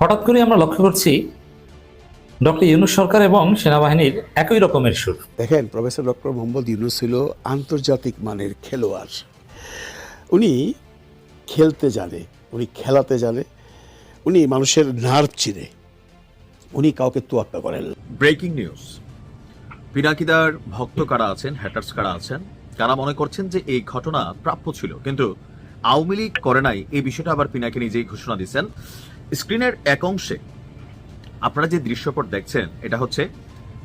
হঠাৎ করে আমরা লক্ষ্য করছি ডক্টর ইউনূস সরকার এবং সেনাবাহিনীর একই রকমের সুর। দেখেন, প্রফেসর ডক্টর মোহাম্মদ ইউনূস ছিল আন্তর্জাতিক মানের খেলোয়াড়। উনি খেলতে জানে, উনি খেলাতে জানে, উনি মানুষের নার্ভ চিনে, উনি কাউকে তোয়াক্কা করেন না। Breaking news. পিনাকিদার ভক্ত কারা আছেন, হ্যাটার্স কারা আছেন, কারা মনে করছেন যে এই ঘটনা প্রাপ্য ছিল, কিন্তু আওয়ামী লীগ করে নাই, এই বিষয়টা আবার পিনাকি নিজেই ঘোষণা দিচ্ছেন। স্ক্রিনের এক অংশে আপনারা যে দৃশ্যপট দেখছেন, এটা হচ্ছে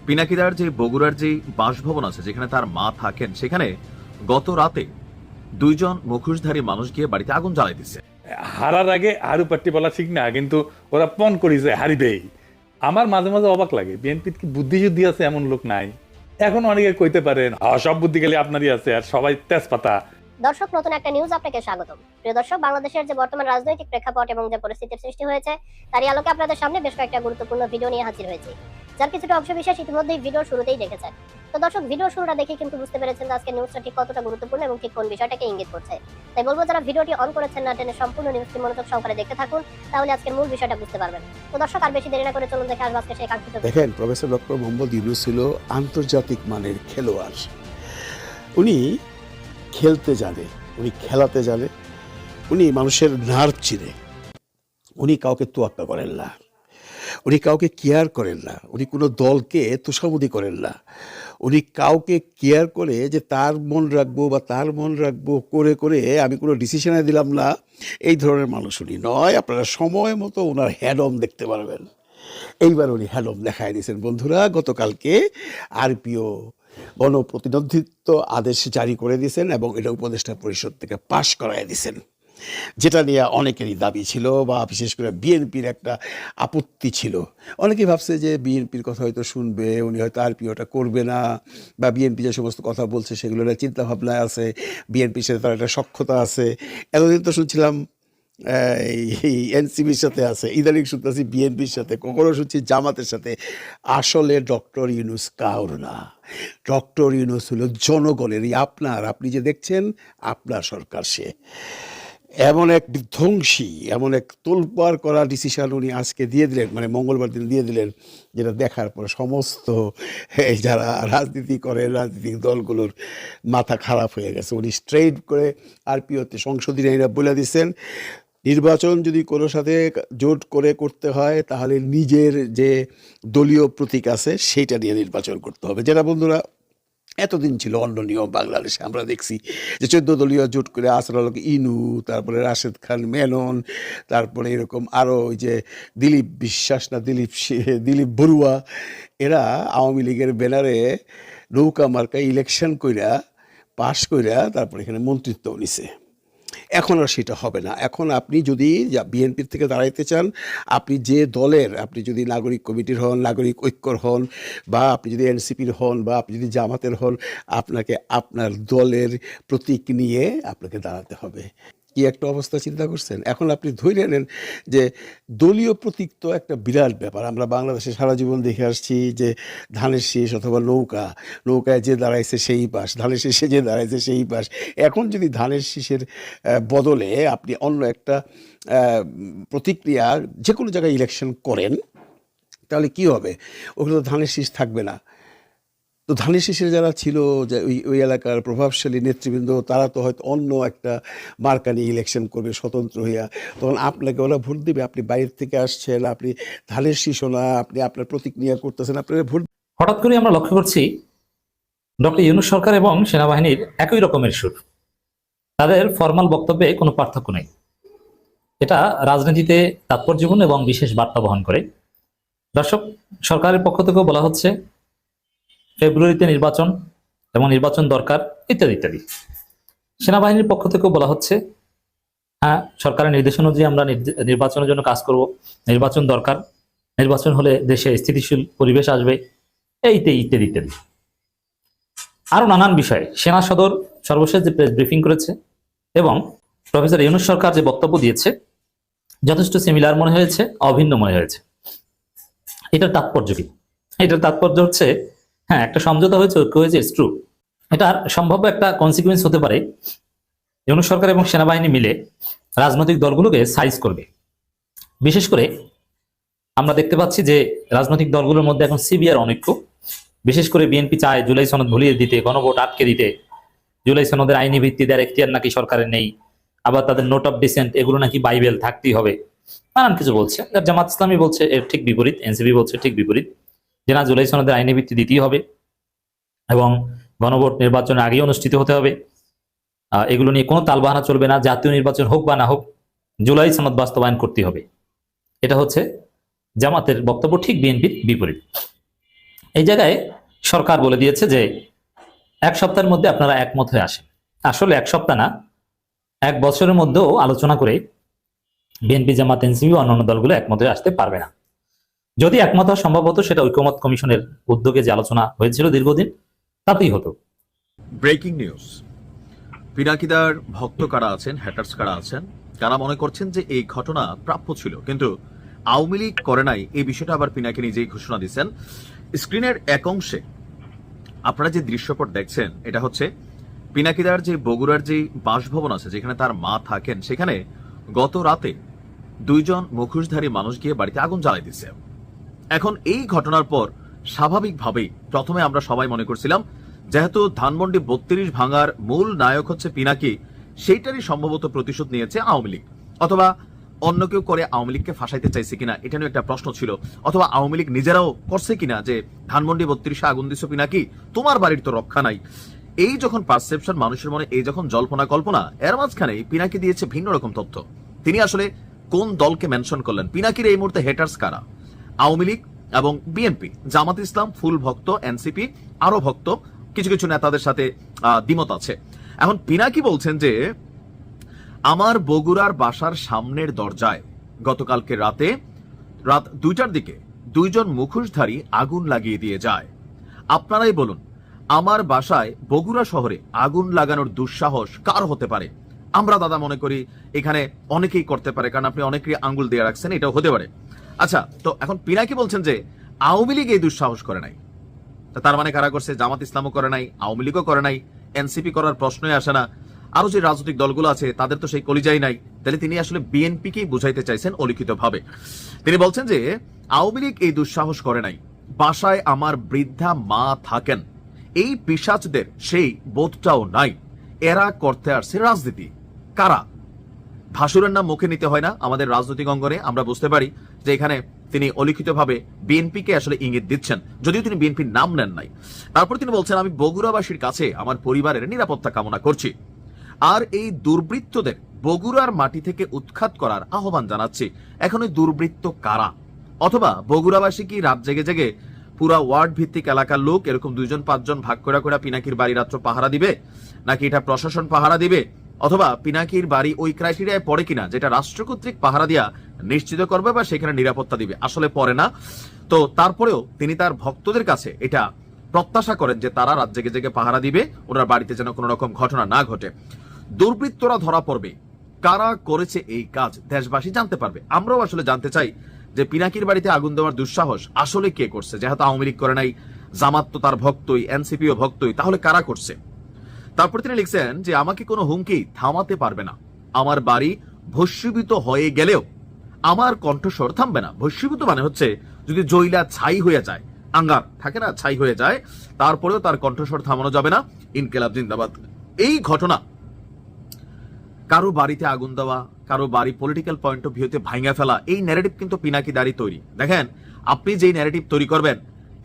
পিনাকিদার যে বগুড়ার যে বাসভবন আছে, যেখানে তার মা থাকেন, সেখানে গত রাতে দুইজন মুখোশধারী মানুষ গিয়ে বাড়িতে আগুন জ্বালাই দিচ্ছে। হারার আগে হারু পাট্টি বলা ঠিক না, কিন্তু ওরা পণ করেছে হারিবেই। আমার মাঝে মাঝে অবাক লাগে, বিএনপির কি বুদ্ধিশুদ্ধি আছে এমন লোক নাই? এখন অনেকে কইতে পারেন সব বুদ্ধি গেলে আপনারই আছে আর সবাই তেজপাতা। দর্শক, নতুন একটা নিউজ আপনাকে স্বাগতম। প্রিয় দর্শক, বাংলাদেশের যে বর্তমান রাজনৈতিক প্রেক্ষাপট এবং যে পরিস্থিতির সৃষ্টি হয়েছে তারই আলোকে আপনাদের সামনে বেশ কয়েকটা গুরুত্বপূর্ণ ভিডিও নিয়ে হাজির হয়েছি, যার কিছুটা অংশ বিশেষ ইতিমধ্যেই ভিডিওর শুরুতেই দেখেছেন। তো দর্শক, ভিডিওর শুরুটা দেখে কিন্তু বুঝতে পেরেছেন আজকে নিউজটা ঠিক কতটা গুরুত্বপূর্ণ এবং ঠিক কোন বিষয়টাকে ইঙ্গিত করছে। তাই বলবো, যারা ভিডিওটি অন করেছেন না টেনে সম্পূর্ণ নিউজটি মনোযোগ সহকারে দেখতে থাকুন, তাহলে আজকের মূল বিষয়টা বুঝতে পারবেন। তো দর্শক, আর বেশি দেরি না করে চলুন দেখে আসবো আজকে সেই কাঙ্ক্ষিত। দেখেন, প্রফেসর ডক্টর মোহাম্মদ ইউনূস ছিল আন্তর্জাতিক মানের খেলোয়াড়। উনি খেলতে জানে, উনি খেলাতে জানে, উনি মানুষের নার্ভ চিনে, উনি কাউকে তোয়াক্কা করেন না, উনি কাউকে কেয়ার করেন না, উনি কোনো দলকে তোষামোদি করেন না। উনি কাউকে কেয়ার করে যে তার মন রাখবো বা তার মন রাখবো করে করে আমি কোনো ডিসিশনে দিলাম না, এই ধরনের মানুষ উনি নয়। আপনারা সময় মতো ওনার হ্যাডম দেখতে পারবেন। এইবার উনি হ্যাডম দেখায় দিয়েছেন বন্ধুরা। গতকালকে আরপিও গণপ্রতিনিধিত্ব আদেশ জারি করে দিয়েছেন এবং এটা উপদেষ্টা পরিষদ থেকে পাশ করায় দিয়েছেন, যেটা নিয়ে অনেকেরই দাবি ছিল বা বিশেষ করে বিএনপির একটা আপত্তি ছিল। অনেকেই ভাবছে যে বিএনপির কথা হয়তো শুনবে, উনি হয়তো আরপিওটা করবে না, বা বিএনপি যে সমস্ত কথা বলছে সেগুলোর চিন্তাভাবনায় আছে, বিএনপির সাথে তার একটা সখ্যতা আছে। এতদিন তো শুনছিলাম এই এনসিপির সাথে আছে, ইদানিং শুনতেছি বিএনপির সাথে, কখনো শুনছি জামাতের সাথে। আসলে ডক্টর ইউনূস কাউর না, ডক্টর ইউনূস হলো জনগণের। আপনি যে দেখছেন আপনার সরকার, সে এমন এক বিধ্বংসী, এমন এক তোলপাড় করা ডিসিশন উনি আজকে দিয়ে দিলেন, মানে মঙ্গলবার দিন দিয়ে দিলেন, যেটা দেখার পর সমস্ত যারা রাজনীতি করে, রাজনৈতিক দলগুলোর মাথা খারাপ হয়ে গেছে। উনি স্ট্রেইট করে আরপিওতে সংশোধনী আইন বলে দিচ্ছেন, নির্বাচন যদি কোনো সাথে জোট করে করতে হয় তাহলে নিজের যে দলীয় প্রতীক আছে সেইটা নিয়ে নির্বাচন করতে হবে, যেটা বন্ধুরা এতদিন ছিল অন্য নিয়ম। বাংলাদেশে আমরা দেখছি যে 14 দলীয় জোট করে আসরাল ইনু, তারপরে রাশেদ খান মেনন, তারপরে এরকম আরও ওই যে দিলীপ বিশ্বাস না দিলীপ বড়ুয়া, এরা আওয়ামী লীগের ব্যানারে নৌকা মার্কায় ইলেকশন কইরা পাশ কইরা তারপরে এখানে মন্ত্রিত্ব নিছে। এখন আর সেটা হবে না। এখন আপনি যদি বিএনপির থেকে দাঁড়াইতে চান, আপনি যে দলের, আপনি যদি নাগরিক কমিটির হন, নাগরিক ঐক্যর হন, বা আপনি যদি এনসিপির হন, বা আপনি যদি জামাতের হন, আপনাকে আপনার দলের প্রতীক নিয়ে আপনাকে দাঁড়াতে হবে। কি একটা অবস্থা চিন্তা করছেন? এখন আপনি ধরে নেন যে দলীয় প্রতীক তো একটা বিরাট ব্যাপার। আমরা বাংলাদেশে সারা জীবন দেখে আসছি যে ধানের শীষ অথবা নৌকায় যে দাঁড়াইছে সেই পাশ, ধানের শীষে যে দাঁড়াইছে সেই পাশ। এখন যদি ধানের শীষের বদলে আপনি অন্য একটা প্রতিক্রিয়া যে কোনো জায়গায় ইলেকশন করেন, তাহলে কি হবে? ওগুলো তো ধানের শীষ থাকবে না। তো ধানের শীষের যারা ছিল, যে ওই এলাকার প্রভাবশালী নেতৃবৃন্দ, তারা তো হয়তো অন্য একটা মার্কা নিয়ে ইলেকশন করবে স্বতন্ত্র হইয়া, তখন আপনাকে ওরা ভোট দেবে। আপনি বাইরের থেকে আসছেন, আপনি ধানের শীষও না, আপনি আপনার প্রতিক্রিয়া করতেছেন, আপনারা ভোট। হঠাৎ করে আমরা লক্ষ্য করছি ডক্টর ইউনূস সরকার এবং সেনাবাহিনীর একই রকমের সুর। তাদের ফরমাল বক্তব্যে কোনো পার্থক্য নেই। এটা রাজনীতিতে তাৎপর্যপূর্ণ এবং বিশেষ বার্তা বহন করে। দর্শক, সরকারের পক্ষ থেকেও বলা হচ্ছে ফেব্রুয়ারিতে নির্বাচন এবং নির্বাচন দরকার ইত্যাদি ইত্যাদি। সেনাবাহিনীর পক্ষ থেকেও বলা হচ্ছে হ্যাঁ, সরকারের নির্দেশনা অনুযায়ী আমরা নির্বাচনের জন্য কাজ করব, নির্বাচন দরকার, নির্বাচন হলে দেশে স্থিতিশীল পরিবেশ আসবে, ইত্যাদি ইত্যাদি। আরো নানান বিষয়ে সেনা সদর সর্বশেষ যে প্রেস ব্রিফিং করেছে এবং প্রফেসর ইউনূস সরকার যে বক্তব্য দিয়েছে, যথেষ্ট সিমিলার মনে হয়েছে, অভিন্ন মনে হয়েছে। এটার তাৎপর্য কি? এটার তাৎপর্য হচ্ছে হ্যাঁ, একটা সমঝোতা হয়েছে, ঐক্য হয়েছে, ইটস ট্রু। এটার সম্ভাব্য একটা কনসিকুয়েন্স হতে পারে ইউনূস সরকার এবং সেনাবাহিনী মিলে রাজনৈতিক দলগুলোকে সাইজ করবে। বিশেষ করে আমরা দেখতে পাচ্ছি যে রাজনৈতিক দলগুলোর মধ্যে এখন সিভিয়ার অনৈক্য। বিশেষ করে বিএনপি চায় জুলাই সনদ ভুলিয়ে দিতে, গণভোট আটকে দিতে। জুলাই সনদের আইনি ভিত্তি দেওয়ার এখতিয়ার নাকি সরকারের নেই। আবার তাদের নোট অফ ডিসেন্ট এগুলো নাকি বাইবেল থাকতেই হবে, নানান কিছু বলছে। জামাত ইসলামী বলছে এর ঠিক বিপরীত, এনসিপি বলছে ঠিক বিপরীত, যে না, জুলাই সনদের আইনি ভিত্তি দিতেই হবে এবং গণভোট নির্বাচনের আগেই অনুষ্ঠিত হতে হবে। এগুলো নিয়ে কোনো তালবাহানা চলবে না। জাতীয় নির্বাচন হোক বা না হোক, জুলাই সনদ বাস্তবায়ন করতে হবে। এটা হচ্ছে জামাতের বক্তব্য, ঠিক বিএনপির বিপরীত। এই জায়গায় সরকার বলে দিয়েছে যে 1 সপ্তাহের মধ্যে আপনারা একমত হয়ে আসেন। আসলে 1 সপ্তাহ না, 1 বছরের মধ্যেও আলোচনা করে বিএনপি, জামাত, এনসিপি ও অন্যান্য দলগুলো একমত হয়ে আসতে পারবে না। যদি একমত হওয়া সম্ভব হতো, সেটা ঐকমত্য কমিশনের উদ্যোগে যে আলোচনা হয়েছিল দীর্ঘদিন, তাতেই হতো। Breaking news. পিনাকিদার ভক্ত কারা আছেন, হ্যাটার্স কারা আছেন, কারা মনে করছেন যে এই ঘটনা প্রাপ্য ছিল কিন্তু আওয়ামী লীগ করে নাই, এই বিষয়টা আবার পিনাকি নিজেই ঘোষণা দিচ্ছেন। স্ক্রিনের এক অংশে আপনারা যে দৃশ্যপট দেখছেন, এটা হচ্ছে পিনাকিদার যে বগুড়ার যে বাসভবন আছে, যেখানে তার মা থাকেন, সেখানে গত রাতে 2 জন মুখোশধারী মানুষ গিয়ে বাড়িতে আগুন জ্বালাই দিচ্ছে। এখন এই ঘটনার পর স্বাভাবিকভাবেই প্রথমে আমরা সবাই মনে করছিলাম, যেহেতু ধানমন্ডি 32 ভাঙার মূল নায়ক হচ্ছে পিনাকি, সেইটারই সম্ভবত প্রতিশোধ নিয়েছে আওয়ামী লীগ, অথবা অন্য কেউ করে আওয়ামী লীগকে ফাঁসাইতে চাইছে কিনা, এটা নিয়ে একটা প্রশ্ন ছিল। অথবা আওয়ামী লীগ নিজেরাও করছে কিনা, যে ধানমন্ডি 32-এ আগুন দিছো পিনাকি, তোমার বাড়ির তো রক্ষা নাই। এই যখন পারসেপশন মানুষের মনে, এই যখন জল্পনা কল্পনা, এর মাঝখানে পিনাকি দিয়েছে ভিন্ন রকম তথ্য। তিনি আসলে কোন দলকে মেনশন করলেন? পিনাকির এই মুহূর্তে হেটার্স কারা? আওয়ামী লীগ এবং বিএনপি, জামাত ইসলাম ফুল ভক্ত, এনসিপি আরো ভক্ত, কিছু কিছু নেতাদের সাথে দ্বিমত আছে। এখন পিনাকি বলছেন যে আমার বগুড়ার বাসার সামনের দরজায় গতকালকে রাত 2টার দিকে 2 জন মুখোশধারী আগুন লাগিয়ে দিয়ে যায়। আপনারাই বলুন, আমার বাসায় বগুড়া শহরে আগুন লাগানোর দুঃসাহস কার হতে পারে? আমরা দাদা মনে করি এখানে অনেকেই করতে পারে, কারণ আপনি অনেকেই আঙ্গুল দিয়ে রাখছেন, এটাও হতে পারে। আচ্ছা, তো এখন পিনাকি বলছেন যে আওয়ামী লীগ এই দুঃসাহস করে নাই। তার মানে কারা করছে? জামাত ইসলামও করে নাই, আওয়ামী লীগও করে নাই, এনসিপি করার প্রশ্নই আসে না। আরো যে রাজনৈতিক দলগুলো আছে তাদের তো সেই কলিজাই নাই। তাহলে তিনি আসলে বিএনপিকেই বুঝাইতে চাইছেন অলিখিত ভাবে। তিনি বলছেন যে আওয়ামী লীগ এই দুঃসাহস করে নাই, বাসায় আমার বৃদ্ধা মা থাকেন, এই পিশাচদের সেই বোধটাও নাই। এরা করতে আসছে রাজনীতি। কারা? ভাসুরের নাম মুখে নিতে হয় না আমাদের রাজনৈতিক অঙ্গনে, আমরা বুঝতে পারি যে এখানে তিনি অলিখিতভাবে বিএনপিকে আসলে ইঙ্গিত দিচ্ছেন, যদিও তিনি বিএনপির নাম নেন নাই। তারপর তিনি বলছেন, আমি বগুড়াবাসীর কাছে আমার পরিবারের নিরাপত্তা কামনা করছি, আর এই দুর্বৃত্তদের বগুড়ার মাটি থেকে উৎখাত করার আহ্বান জানাচ্ছি। এখন ওই দুর্বৃত্ত কারা? অথবা বগুড়াবাসী কি রাত জেগে জেগে পুরা ওয়ার্ড ভিত্তিক এলাকার লোক এরকম 2 জন 5 জন ভাগ করে করে পিনাকির বাড়ি রাত্র পাহারা দিবে, নাকি এটা প্রশাসন পাহারা দিবে, অথবা পিনাকির বাড়ি ওই ক্রাইটেরিয়ায় পড়ে কিনা যেটা রাষ্ট্র কর্তৃক পাহারা দিয়া নিশ্চিত করবে বা সেখানে নিরাপত্তা দিবে? আসলে পড়ে না। তো তারপরেও তিনি তার ভক্তদের কাছে এটা প্রত্যাশা করেন যে তারা রাত জেগে জেগে পাহারা দিবে, ওনার বাড়িতে যেন কোনো রকম ঘটনা না ঘটে। দুর্বৃত্তরা ধরা পড়বে, কারা করেছে এই কাজ দেশবাসী জানতে পারবে। আমরাও আসলে জানতে চাই যে পিনাকির বাড়িতে আগুন দেওয়ার দুঃসাহস আসলে কে করছে? যেহেতু আওয়ামী লীগ করে নাই, জামাত তো তার ভক্তই, এনসিপিও ভক্তই, তাহলে কারা করছে? তারপর তিনি লিখছেন যে আমাকে কোনো হুমকি থামাতে পারবে না, আমার বাড়ি ভস্মীভূত হয়ে গেলেও আমার কণ্ঠস্বর থামবে না। ভস্মীভূত মানে হচ্ছে যদি জয়লা ছাই হয়ে যায়, আঙ্গার থাকে না, ছাই হয়ে যায়, তারপরেও তার কণ্ঠস্বর থামানো যাবে না। ইনকিলাব জিন্দাবাদ। এই ঘটনা কারো বাড়িতে আগুন দেওয়া, কারো বাড়ি পলিটিক্যাল পয়েন্ট অফ ভিউতে ভাঙা ফেলা, এই ন্যারেটিভ কিন্তু পিনাকি দাঁড়ি তৈরি। দেখেন, আপনি যেই ন্যারেটিভ তৈরি করবেন,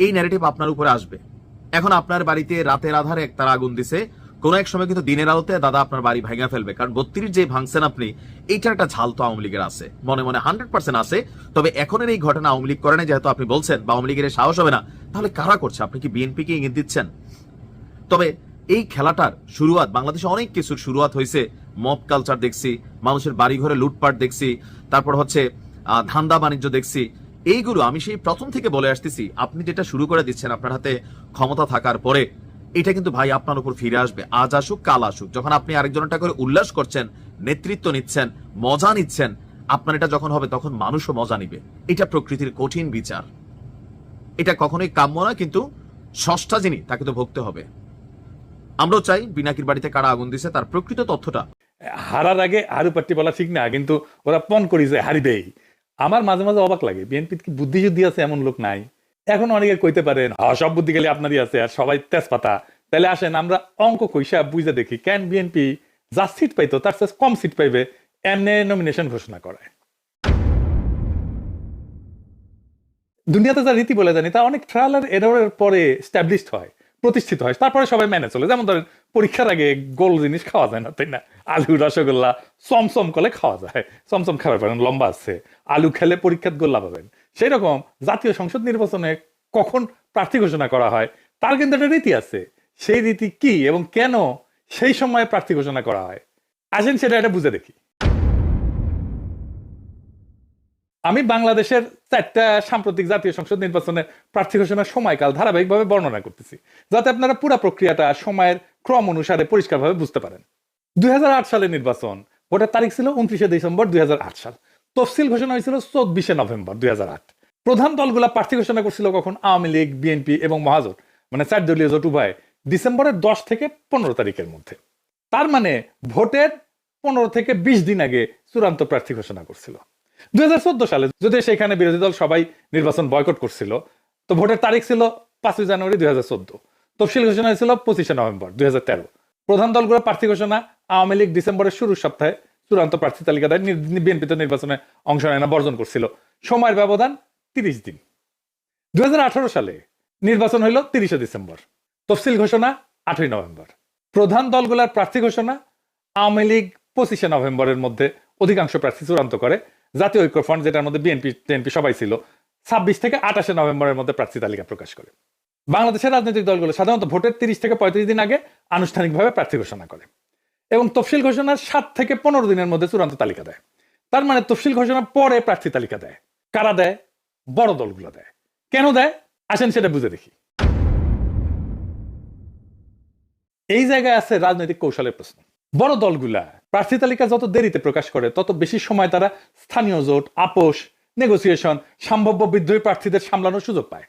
এই ন্যারেটিভ আপনার উপরে আসবে। এখন আপনার বাড়িতে রাতের আধারে তারা আগুন দিছে, কোন এক সময় কিন্তু দিনের আলোতে দাদা আপনার বাড়ি ভাঙা ফেলবে, কারণ 32 যে ভাঙছেন আপনি, এইটার একটা ঝাল তো আওয়ামী লীগের আছে, মনে মনে 100% আছে। তবে এখনের এই ঘটনা আওয়ামী লীগ করে না, যেহেতু আপনি বলছেন বা আওয়ামী লীগের সাহস হবে না, তাহলে কারা করছে? আপনি কি বিএনপিকে ইঙ্গিত দিচ্ছেন? তবে এই খেলাটার শুরুয়াত, বাংলাদেশে অনেক কিছুর শুরুয়াত হয়েছে। মব কালচার দেখছি, মানুষের বাড়ি ঘরে লুটপাট দেখছি, তারপর হচ্ছে ধান্দা বাণিজ্য দেখছি। এইগুলো আমি সেই প্রথম থেকে বলে আসতেছি, আপনি যেটা শুরু করে দিচ্ছেন আপনার হাতে ক্ষমতা থাকার পরে, এটা কিন্তু ভাই আপনার উপর ফিরে আসবে। আজ আসুক কাল আসুক, যখন আপনি আরেকজনটা করে উল্লাস করছেন, নেতৃত্ব নিচ্ছেন, মজা নিচ্ছেন, আপনার এটা যখন হবে তখন মানুষও মজা নিবে। এটা প্রকৃতির কঠিন বিচার, এটা কখনোই কাম্য না, কিন্তু ষষ্ঠা যিনি তাকে তো ভুগতে হবে। আমরাও চাই পিনাকির বাড়িতে কারা আগুন দিছে তার প্রকৃত তথ্যটা। হারার আগে আরু পাট্টি বলা ঠিক না, কিন্তু ওরা পণ করি যে হারিবেই। আমার মাঝে মাঝে অবাক লাগে বিএনপি কি বুদ্ধিযুদ্ধি আছে এমন লোক নাই। এখন অনেকে কইতে পারেন সব বুদ্ধি খালি আপনারই আছে আর সবাই তেজপাতা। তাহলে আসেন আমরা অঙ্ক কইসা বুঝে দেখি কেন বিএনপি যা সিট পাইতো তার চেয়ে কম সিট পাইবে এমনি নমিনেশন ঘোষণা করে। দুনিয়াতে যা রীতি বলে জানি তা অনেক ট্রায়াল আর এররের পরে স্ট্যাবলিশড হয়, প্রতিষ্ঠিত হয়, তারপরে সবাই মেনে চলে। যেমন ধরেন পরীক্ষার আগে গোল জিনিস খাওয়া যায় না, তাই না? আলু রসগোল্লা চমচম করে খাওয়া যায়, চমচম খাবার পারেন, লম্বা আছে, আলু খেলে পরীক্ষাত গোল্লা পাবেন। সেই রকম জাতীয় সংসদ নির্বাচনে কখন প্রার্থী ঘোষণা করা হয় তার কিন্তু একটা রীতি আছে। সেই রীতি কি এবং কেন সেই সময়ে প্রার্থী ঘোষণা করা হয়, আসেন সেটা এটা বুঝে দেখি। আমি বাংলাদেশের 4টা সাম্প্রতিক জাতীয় সংসদ নির্বাচনের প্রার্থী ঘোষণার সময়কাল ধারাবাহিকভাবে বর্ণনা করতেছি, যাতে আপনারা পুরো প্রক্রিয়াটা সময়ের ক্রম অনুসারে পরিষ্কারভাবে বুঝতে পারেন। 2008 সালের নির্বাচন, ভোটের তারিখ ছিল 29শে ডিসেম্বর 2008 সাল। তফসিল ঘোষণা হয়েছিল 24শে নভেম্বর 2008। প্রধান দলগুলা প্রার্থী ঘোষণা করছিল কখন? আওয়ামী লীগ, বিএনপি এবং মহাজোট, মানে 4 দলীয় জোট উভয়, ডিসেম্বরের 10 থেকে 15 তারিখের মধ্যে। তার মানে ভোটের 15 থেকে 20 দিন আগে চূড়ান্ত প্রার্থী ঘোষণা করছিল। 2014 সালে যদি সেখানে বিরোধী দল সবাই নির্বাচন বয়কট করছিল, তো ভোটের তারিখ ছিল 5 জানুয়ারি 2014। তফসিল ঘোষণা হয়েছিল 25শে নভেম্বর 2013। প্রধান দলগুলো প্রার্থী ঘোষণা, আওয়ামী লীগ ডিসেম্বরের শুরুর সপ্তাহে চূড়ান্ত প্রার্থী তালিকা দেয়, বিএনপি তো নির্বাচনে অংশ নেয় না, বর্জন করছিল। সময়ের ব্যবধান 30 দিন। 2018 সালে নির্বাচন হইল 30শে ডিসেম্বর, তফসিল ঘোষণা 8ই নভেম্বর। প্রধান দলগুলোর প্রার্থী ঘোষণা, আওয়ামী লীগ 25শে নভেম্বরের মধ্যে অধিকাংশ প্রার্থী চূড়ান্ত করে। জাতীয় ঐক্যফ্রন্ট, যেটার মধ্যে বিএনপি সবাই ছিল, 26 থেকে 28শে নভেম্বরের মধ্যে প্রার্থী তালিকা প্রকাশ করে। বাংলাদেশের রাজনৈতিক দলগুলো সাধারণত ভোটের 30 থেকে 35 দিন আগে আনুষ্ঠানিকভাবে প্রার্থী ঘোষণা করে এবং তফসিল ঘোষণার 7 থেকে 15 দিনের মধ্যে চূড়ান্ত তালিকা দেয়। তার মানে তফসিল ঘোষণার পরে প্রার্থী তালিকা দেয়। কারা দেয়? বড় দলগুলো দেয়। কেন দেয়? আসেন সেটা বুঝে দেখি। এই জায়গায় আছে রাজনৈতিক কৌশলের প্রশ্ন। বড় দলগুলা প্রার্থী তালিকা যত দেরিতে প্রকাশ করে তত বেশি সময় তারা স্থানীয় জোট, আপোষ, নেগোসিয়েশন, সম্ভাব্য বিদ্রোহী প্রার্থীদের সামলানোর সুযোগ পায়।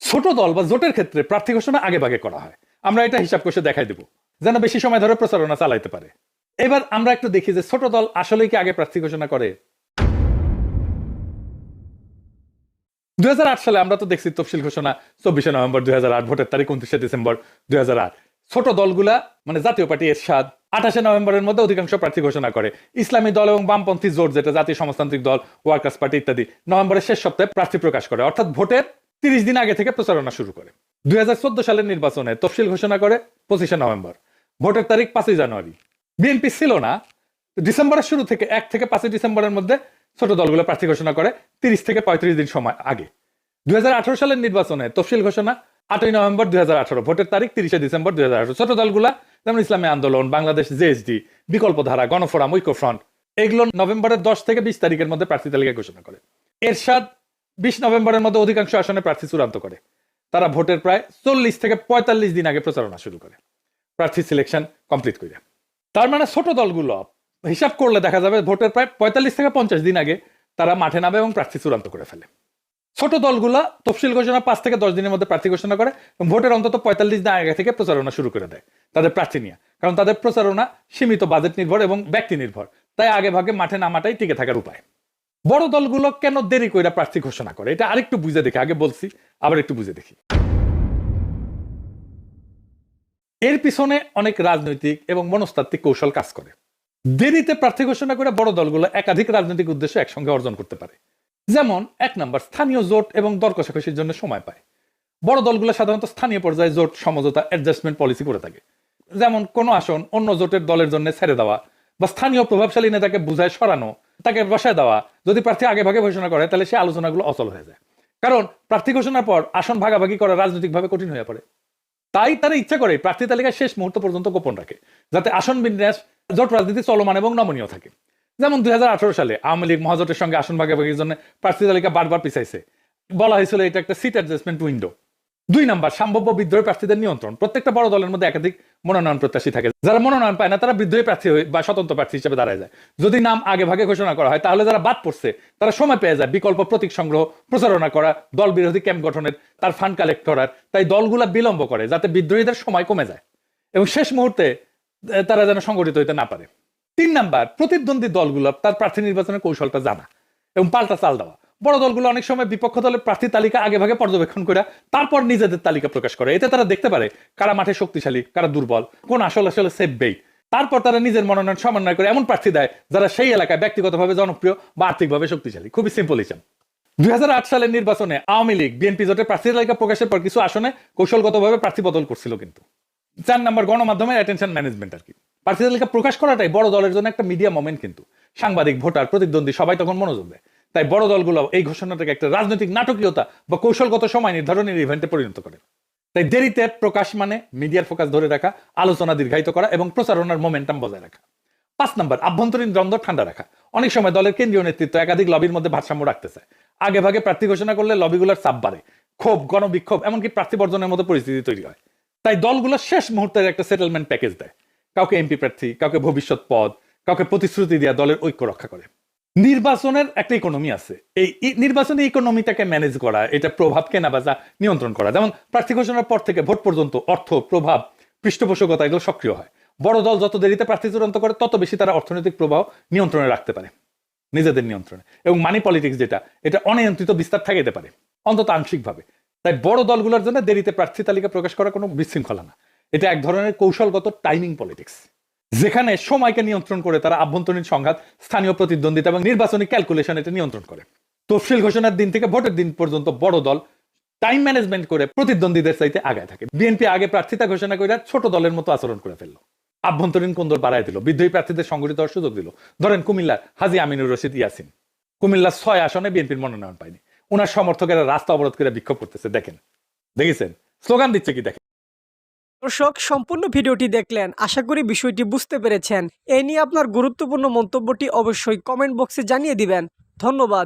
ছোট দল বা জোটের ক্ষেত্রে প্রার্থী ঘোষণা আগে ভাগে করা হয়। আমরা এটা হিসাব করে দেখাই দেব যেন বেশি সময় ধরে প্রচারণা চালাইতে পারে। এবার আমরা একটু দেখি যে ছোট দল আসলে কি আগে প্রার্থী ঘোষণা করে। 2008 সালে আমরা তো দেখছি তফসিল ঘোষণা 24শে নভেম্বর 2008, ভোটের তারিখ 29শে ডিসেম্বর 2008। ছোট দলগুলা মানে জাতীয় পার্টি এরশাদ 28শে নভেম্বরের মধ্যে অধিকাংশ প্রার্থী ঘোষণা করে। ইসলামী দল এবং বামপন্থী জোট, যেটা জাতীয় সমাজতান্ত্রিক দল, ওয়ার্কার্স পার্টি ইত্যাদি, নভেম্বরের শেষ সপ্তাহে প্রার্থী প্রকাশ করে, অর্থাৎ ভোটের 30 দিন আগে থেকে প্রচারণা শুরু করে। 2014 সালের নির্বাচনে তফসিল ঘোষণা করে 25শে নভেম্বর, ভোটের তারিখ 5 জানুয়ারি। বিএনপি ছিল না, ডিসেম্বরের শুরু থেকে 1 থেকে 5 ডিসেম্বরের মধ্যে ছোট দলগুলো প্রার্থী ঘোষণা করে 30 থেকে 35 দিন সময় আগে। 2018 সালের নির্বাচনে তফসিল ঘোষণা 8ই নভেম্বর 2018, ভোটের তারিখ 30শে ডিসেম্বর 2018। ছোট দলগুলা যেমন ইসলামী আন্দোলন, বাংলাদেশ জেএসডি, বিকল্প ধারা, গণফোরাম, ঐক্যফ্রন্ট, এগুলো নভেম্বরের 10 থেকে 20 তারিখের মধ্যে প্রার্থী তালিকা ঘোষণা করে। এরশাদ 20 নভেম্বরের মধ্যে অধিকাংশ আসনে প্রার্থী চূড়ান্ত করে। তারা ভোটের প্রায় 40 থেকে 45 দিন আগে প্রচারণা শুরু করে প্রার্থী সিলেকশন কমপ্লিট করে। তার মানে ছোট দলগুলো হিসাব করলে দেখা যাবে ভোটের প্রায় 45 থেকে 50 দিন আগে তারা মাঠে নামে এবং প্রার্থী চূড়ান্ত করে ফেলে। ছোট দলগুলা তফসিল ঘোষণা 5 থেকে 10 দিনের মধ্যে প্রার্থী ঘোষণা করে এবং ভোটের অন্তত 45 দিন আগে থেকে প্রচারণা শুরু করে দেয় তাদের প্রার্থী নিয়ে, কারণ তাদের প্রচারণা সীমিত বাজেট নির্ভর এবং ব্যক্তি নির্ভর, তাই আগে ভাগে মাঠে নামাটাই টিকে থাকার উপায়। বড় দলগুলো কেন দেরি করে প্রার্থী ঘোষণা করে, এটা আরেকটু বুঝে দেখি। আগে বলছি, আবার একটু বুঝে দেখি। এর পিছনে অনেক রাজনৈতিক এবং মনস্তাত্ত্বিক কৌশল কাজ করে। দেরিতে প্রার্থী ঘোষণা করে বড় দলগুলো একাধিক রাজনৈতিক উদ্দেশ্য একসঙ্গে অর্জন করতে পারে। যেমন 1 নম্বর, স্থানীয় জোট এবং দর কষাকষির জন্য সময় পায়। বড় দলগুলো সাধারণত স্থানীয় পর্যায়ে জোট সমঝোতা, অ্যাডজাস্টমেন্ট পলিসি করে থাকে। যেমন কোনো আসন অন্য জোটের দলের জন্য ছেড়ে দেওয়া বা স্থানীয় প্রভাবশালী নেতাকে বুঝায় সরানো, তাকে বসায় দেওয়া। যদি প্রার্থী আগে ভাগে ঘোষণা করে তাহলে সে আলোচনাগুলো অচল হয়ে যায়, কারণ প্রার্থী ঘোষণার পর আসন ভাগাভাগি করা রাজনৈতিকভাবে কঠিন হয়ে পড়ে। তাই তারা ইচ্ছা করে প্রার্থী তালিকা শেষ মুহূর্ত পর্যন্ত গোপন রাখে, যাতে আসন বিন্যাস জোট রাজনীতি চলমান এবং নমনীয় থাকে। যেমন 2018 সালে আওয়ামী লীগ মহাজোটের সঙ্গে আসন ভাগাভাগির জন্য প্রার্থী তালিকা বারবার পিছাইছে, বলা হয়েছিল এটা একটা সিট অ্যাডজাস্টমেন্ট উইন্ডো। 2 নম্বর, সম্ভাব্য বিদ্রোহী প্রার্থীদের নিয়ন্ত্রণ। প্রত্যেকটা বড় দলের মধ্যে একাধিক মনোনয়ন প্রত্যাশী থাকে, যারা মনোনয়ন পায় না তারা বিদ্রোহী প্রার্থী বা স্বতন্ত্র প্রার্থী হিসেবে দাঁড়ায় যায়। যদি নাম আগে ভাগে ঘোষণা করা হয় তাহলে যারা বাদ পড়ছে তারা সময় পেয়ে যায় বিকল্প প্রতীক সংগ্রহ, প্রচারণা করা, দল বিরোধী ক্যাম্প গঠনের, তার ফান্ড কালেক্ট করার। তাই দলগুলা বিলম্ব করে যাতে বিদ্রোহীদের সময় কমে যায় এবং শেষ মুহূর্তে তারা যেন সংগঠিত হইতে না পারে। 3 নম্বর, প্রতিদ্বন্দ্বী দলগুলো তার প্রার্থী নির্বাচনের কৌশলটা জানা এবং পাল্টা চাল দেওয়া। বড় দলগুলো অনেক সময় বিপক্ষ দলের প্রার্থী তালিকা আগে ভাগে পর্যবেক্ষণ করে তারপর নিজেদের তালিকা প্রকাশ করে। এতে তারা দেখতে পারে কারা মাঠে শক্তিশালী, কারা দুর্বল, কোন আসলে সেফ বেট। তারপর তারা নিজের মনোনয়ন সমন্বয় করে এমন প্রার্থী দেয় যারা সেই এলাকায় ব্যক্তিগতভাবে জনপ্রিয় বা আর্থিকভাবে শক্তিশালী। খুবই সিম্পল হিসাব। 2008 সালের নির্বাচনে আওয়ামী লীগ বিএনপি জোটের প্রার্থী তালিকা প্রকাশের পর কিছু আসনে কৌশলগতভাবে প্রার্থী বদল করছিল। কিন্তু 4 নম্বর গণমাধ্যমের অ্যাটেনশন ম্যানেজমেন্ট আর কি। প্রার্থী তালিকা প্রকাশ করাটাই বড় দলের জন্য একটা মিডিয়া মোমেন্ট। কিন্তু সাংবাদিক, ভোটার, প্রতিদ্বন্দ্বী সবাই তখন মনোযোগ দেয়। তাই বড় দলগুলো এই ঘোষণাটাকে একটা রাজনৈতিক নাটকীয়তা বা কৌশলগত সময় নির্ধারণের ইভেন্টে পরিণত করে। তাই দেরিতে প্রকাশ মানে মিডিয়ার ফোকাস ধরে রাখা, আলোচনা দীর্ঘায়িত করা এবং প্রচারণার মোমেন্টাম বজায় রাখা। 5 নম্বর আভ্যন্তরীণ দ্বন্দ্ব ঠান্ডা রাখা। অনেক সময় দলের কেন্দ্রীয় নেতৃত্ব একাধিক লবির মধ্যে ভারসাম্য রাখতে চায়। আগে ভাগে প্রার্থী ঘোষণা করলে লবিগুলোর চাপ বাড়ে, ক্ষোভ, গণবিক্ষোভ, এমনকি প্রার্থী বর্জনের মতো পরিস্থিতি তৈরি হয়। তাই দলগুলো শেষ মুহূর্তের একটা সেটেলমেন্ট প্যাকেজ দেয়। কাউকে এমপি প্রার্থী, কাউকে ভবিষ্যৎ পদ, কাউকে প্রতিশ্রুতি দিয়ে দলের ঐক্য রক্ষা করে। নির্বাচনের একটা ইকোনমি আছে। এই নির্বাচনী ইকোনমিটাকে ম্যানেজ করা, এটা প্রভাব কেনাবেচা নিয়ন্ত্রণ করা। যেমন প্রার্থী ঘোষণার পর থেকে ভোট পর্যন্ত অর্থ, প্রভাব, পৃষ্ঠপোষকতা এগুলো সক্রিয় হয়। বড় দল যত দেরিতে প্রার্থী চূড়ান্ত করে তত বেশি তারা অর্থনৈতিক প্রভাব নিয়ন্ত্রণে রাখতে পারে, নিজেদের নিয়ন্ত্রণে। এবং মানি পলিটিক্স যেটা, এটা অনিয়ন্ত্রিত বিস্তার ঠেকাইতে পারে, অন্তত আংশিকভাবে। তাই বড় দলগুলোর জন্য দেরিতে প্রার্থী তালিকা প্রকাশ করা কোনো বিশৃঙ্খলা না, এটা এক ধরনের কৌশলগত টাইমিং পলিটিক্স, যেখানে সময়কে নিয়ন্ত্রণ করে তারা আভ্যন্তরীণ সংঘাত, স্থানীয় প্রতিদ্বন্দ্বিতা এবং নির্বাচনী ক্যালকুলেশন এটা নিয়ন্ত্রণ করে। তফসিল ঘোষণার দিন থেকে ভোটের দিন পর্যন্ত বড় দল টাইম ম্যানেজমেন্ট করে প্রতিদ্বন্দ্বীদের চাইতে আগায় থাকে। বিএনপি আগে প্রার্থিতা ঘোষণা করে ছোট দলের মতো আচরণ করে ফেললো, আভ্যন্তরীণ কোন্দল বাড়ায় দিল, বিদ্রোহী প্রার্থীদের সংগঠিত হওয়ার সুযোগ দিল। ধরেন কুমিল্লার হাজী আমিনুর রশিদ ইয়াসিন, কুমিল্লার 6 আসনে বিএনপির মনোনয়ন পায়নি। ওনার সমর্থকেরা রাস্তা অবরোধ করে বিক্ষোভ করতেছে, দেখেছেন, স্লোগান দিচ্ছে কি দেখেন। দর্শক, সম্পূর্ণ ভিডিওটি দেখলেন, আশা করি বিষয়টি বুঝতে পেরেছেন। এ নিয়ে আপনার গুরুত্বপূর্ণ মন্তব্যটি অবশ্যই কমেন্ট বক্সে জানিয়ে দিবেন। ধন্যবাদ।